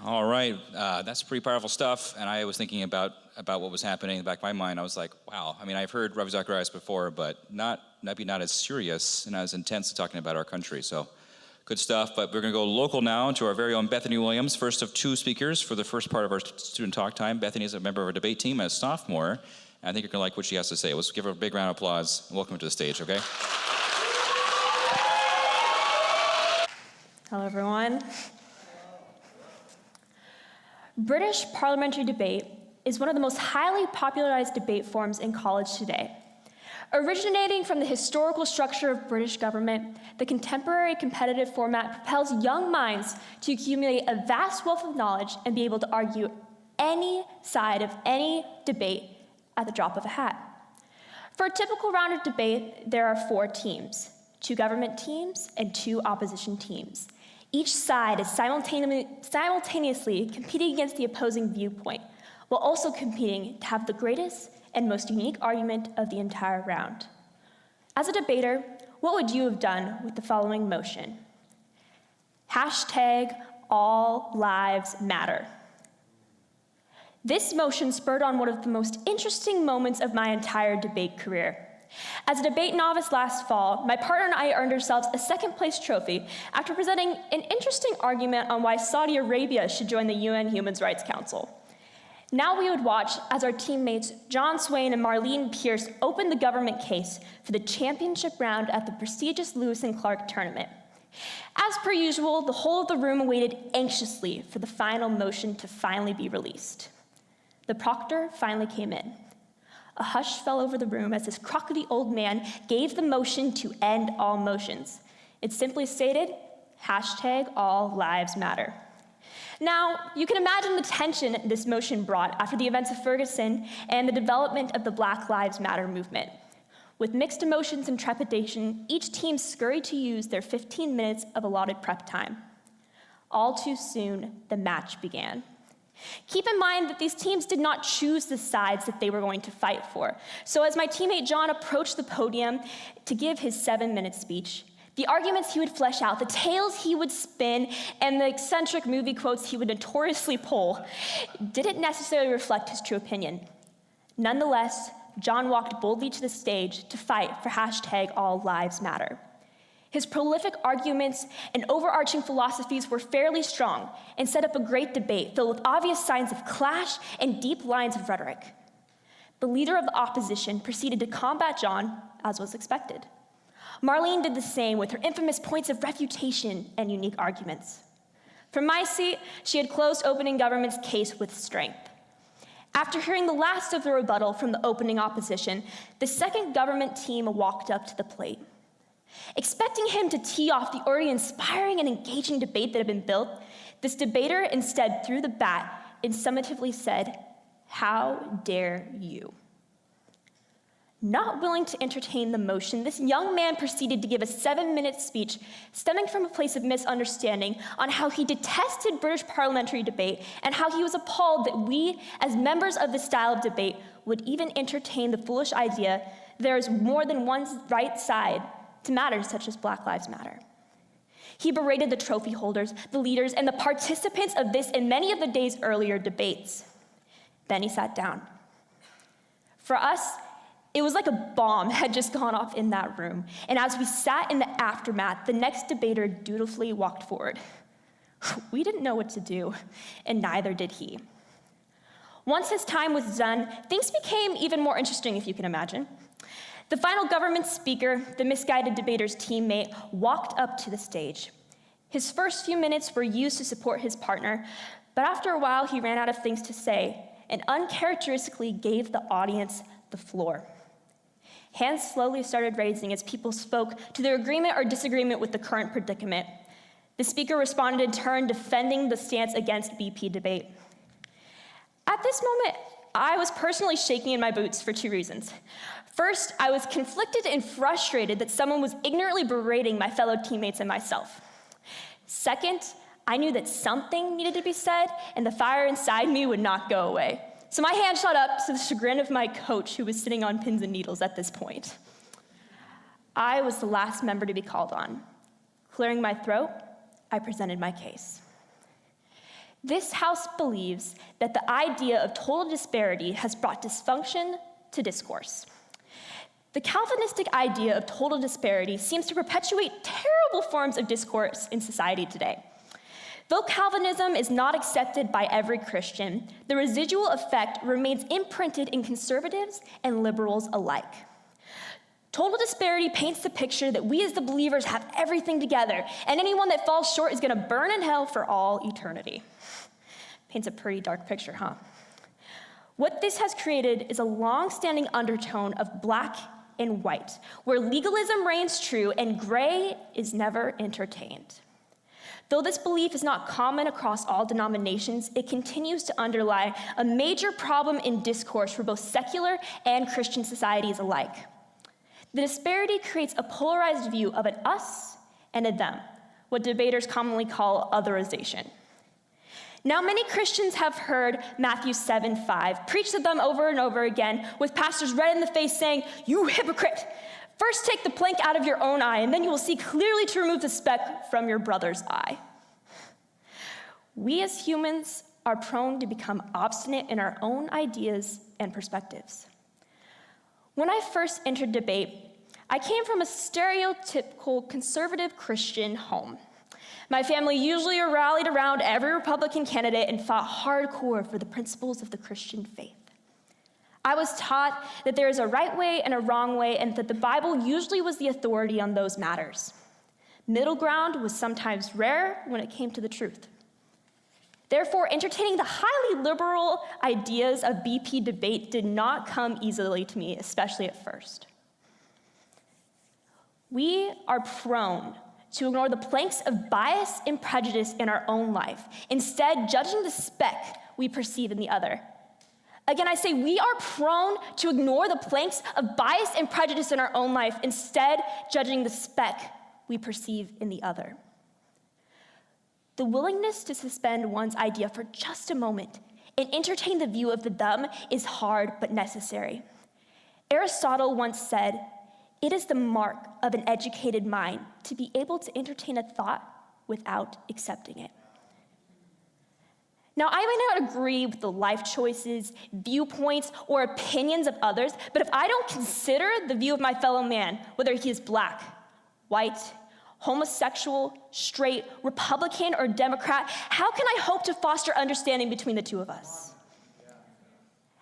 All right, that's pretty powerful stuff. And I was thinking about what was happening in the back of my mind. I was like, wow. I mean, I've heard Ravi Zacharias before, but maybe not as serious and not as intense as talking about our country. So good stuff. But we're going to go local now to our very own Bethany Williams, first of two speakers for the first part of our student talk time. Bethany is a member of our debate team as a sophomore. And I think you're going to like what she has to say. Let's give her a big round of applause and welcome her to the stage, okay? Hello, everyone. British parliamentary debate is one of the most highly popularized debate forms in college today. Originating from the historical structure of British government, the contemporary competitive format propels young minds to accumulate a vast wealth of knowledge and be able to argue any side of any debate at the drop of a hat. For a typical round of debate, there are 4 teams, 2 government teams and 2 opposition teams. Each side is simultaneously competing against the opposing viewpoint, while also competing to have the greatest and most unique argument of the entire round. As a debater, what would you have done with the following motion? #AllLivesMatter. This motion spurred on one of the most interesting moments of my entire debate career. As a debate novice last fall, my partner and I earned ourselves a second-place trophy after presenting an interesting argument on why Saudi Arabia should join the UN Human Rights Council. Now we would watch as our teammates John Swain and Marlene Pierce opened the government case for the championship round at the prestigious Lewis and Clark tournament. As per usual, the whole of the room waited anxiously for the final motion to finally be released. The proctor finally came in. A hush fell over the room as this crockery old man gave the motion to end all motions. It simply stated, #AllLivesMatter. Now, you can imagine the tension this motion brought after the events of Ferguson and the development of the Black Lives Matter movement. With mixed emotions and trepidation, each team scurried to use their 15 minutes of allotted prep time. All too soon, the match began. Keep in mind that these teams did not choose the sides that they were going to fight for. So as my teammate John approached the podium to give his 7-minute speech, the arguments he would flesh out, the tales he would spin, and the eccentric movie quotes he would notoriously pull didn't necessarily reflect his true opinion. Nonetheless, John walked boldly to the stage to fight for #AllLivesMatter. His prolific arguments and overarching philosophies were fairly strong and set up a great debate filled with obvious signs of clash and deep lines of rhetoric. The leader of the opposition proceeded to combat John, as was expected. Marlene did the same with her infamous points of refutation and unique arguments. From my seat, she had closed opening government's case with strength. After hearing the last of the rebuttal from the opening opposition, the second government team walked up to the plate. Expecting him to tee off the already inspiring and engaging debate that had been built, this debater instead threw the bat and summatively said, "How dare you?" Not willing to entertain the motion, this young man proceeded to give a 7-minute speech stemming from a place of misunderstanding on how he detested British parliamentary debate and how he was appalled that we, as members of this style of debate, would even entertain the foolish idea there is more than one right side to matters such as Black Lives Matter. He berated the trophy holders, the leaders, and the participants of this and many of the day's earlier debates. Then he sat down. For us, it was like a bomb had just gone off in that room, and as we sat in the aftermath, the next debater dutifully walked forward. We didn't know what to do, and neither did he. Once his time was done, things became even more interesting, if you can imagine. The final government speaker, the misguided debater's teammate, walked up to the stage. His first few minutes were used to support his partner, but after a while he ran out of things to say and uncharacteristically gave the audience the floor. Hands slowly started raising as people spoke to their agreement or disagreement with the current predicament. The speaker responded in turn, defending the stance against BP debate. At this moment, I was personally shaking in my boots for 2 reasons. First, I was conflicted and frustrated that someone was ignorantly berating my fellow teammates and myself. Second, I knew that something needed to be said, and the fire inside me would not go away. So my hand shot up to the chagrin of my coach, who was sitting on pins and needles at this point. I was the last member to be called on. Clearing my throat, I presented my case. This house believes that the idea of total disparity has brought dysfunction to discourse. The Calvinistic idea of total disparity seems to perpetuate terrible forms of discourse in society today. Though Calvinism is not accepted by every Christian, the residual effect remains imprinted in conservatives and liberals alike. Total disparity paints the picture that we as the believers have everything together, and anyone that falls short is going to burn in hell for all eternity. Paints a pretty dark picture, huh? What this has created is a long-standing undertone of black and white, where legalism reigns true and gray is never entertained. Though this belief is not common across all denominations, it continues to underlie a major problem in discourse for both secular and Christian societies alike. The disparity creates a polarized view of an us and a them, what debaters commonly call otherization. Now, many Christians have heard Matthew 7:5 preached to them over and over again, with pastors red in the face saying, "You hypocrite! First take the plank out of your own eye, and then you will see clearly to remove the speck from your brother's eye." We as humans are prone to become obstinate in our own ideas and perspectives. When I first entered debate, I came from a stereotypical conservative Christian home. My family usually rallied around every Republican candidate and fought hardcore for the principles of the Christian faith. I was taught that there is a right way and a wrong way, and that the Bible usually was the authority on those matters. Middle ground was sometimes rare when it came to the truth. Therefore, entertaining the highly liberal ideas of BP debate did not come easily to me, especially at first. We are prone to ignore the planks of bias and prejudice in our own life, instead judging the speck we perceive in the other. Again, I say we are prone to ignore the planks of bias and prejudice in our own life, instead judging the speck we perceive in the other. The willingness to suspend one's idea for just a moment and entertain the view of the them is hard but necessary. Aristotle once said, "It is the mark of an educated mind to be able to entertain a thought without accepting it." Now, I may not agree with the life choices, viewpoints, or opinions of others, but if I don't consider the view of my fellow man, whether he is black, white, homosexual, straight, Republican, or Democrat, how can I hope to foster understanding between the two of us?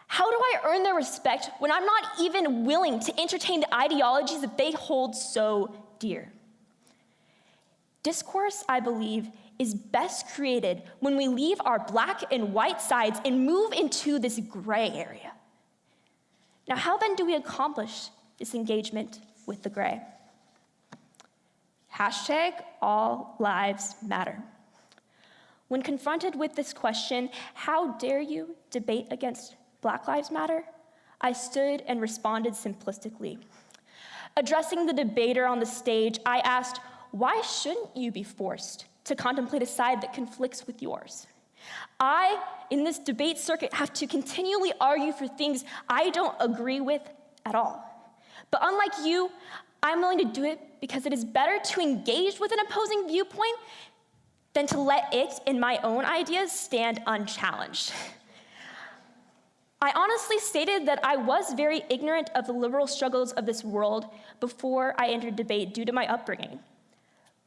How do I earn their respect when I'm not even willing to entertain the ideologies that they hold so dear? Discourse, I believe, is best created when we leave our black and white sides and move into this gray area. Now, how then do we accomplish this engagement with the gray? #AllLivesMatter. When confronted with this question, how dare you debate against Black Lives Matter, I stood and responded simplistically. Addressing the debater on the stage, I asked, why shouldn't you be forced to contemplate a side that conflicts with yours? I, in this debate circuit, have to continually argue for things I don't agree with at all. But unlike you, I'm willing to do it because it is better to engage with an opposing viewpoint than to let it and my own ideas stand unchallenged. I honestly stated that I was very ignorant of the liberal struggles of this world before I entered debate due to my upbringing.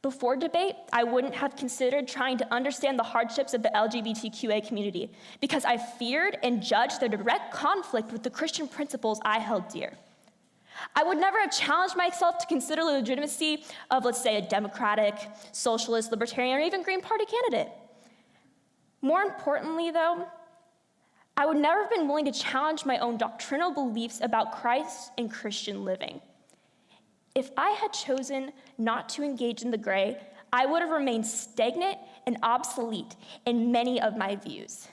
Before debate, I wouldn't have considered trying to understand the hardships of the LGBTQA community because I feared and judged their direct conflict with the Christian principles I held dear. I would never have challenged myself to consider the legitimacy of, let's say, a Democratic, socialist, libertarian, or even Green Party candidate. More importantly, though, I would never have been willing to challenge my own doctrinal beliefs about Christ and Christian living. If I had chosen not to engage in the gray, I would have remained stagnant and obsolete in many of my views.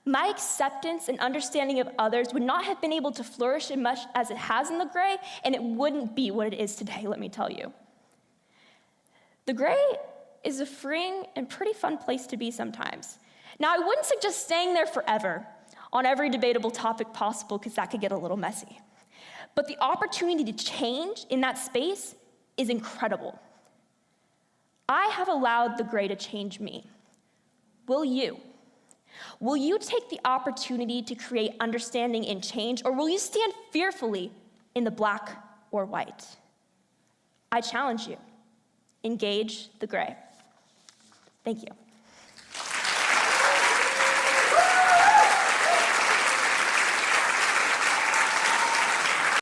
My acceptance and understanding of others would not have been able to flourish as much as it has in the gray, and it wouldn't be what it is today, let me tell you. The gray is a freeing and pretty fun place to be sometimes. Now, I wouldn't suggest staying there forever on every debatable topic possible, because that could get a little messy. But the opportunity to change in that space is incredible. I have allowed the gray to change me. will you? Will you take the opportunity to create understanding and change, or will you stand fearfully in the black or white? I challenge you. Engage the gray. Thank you.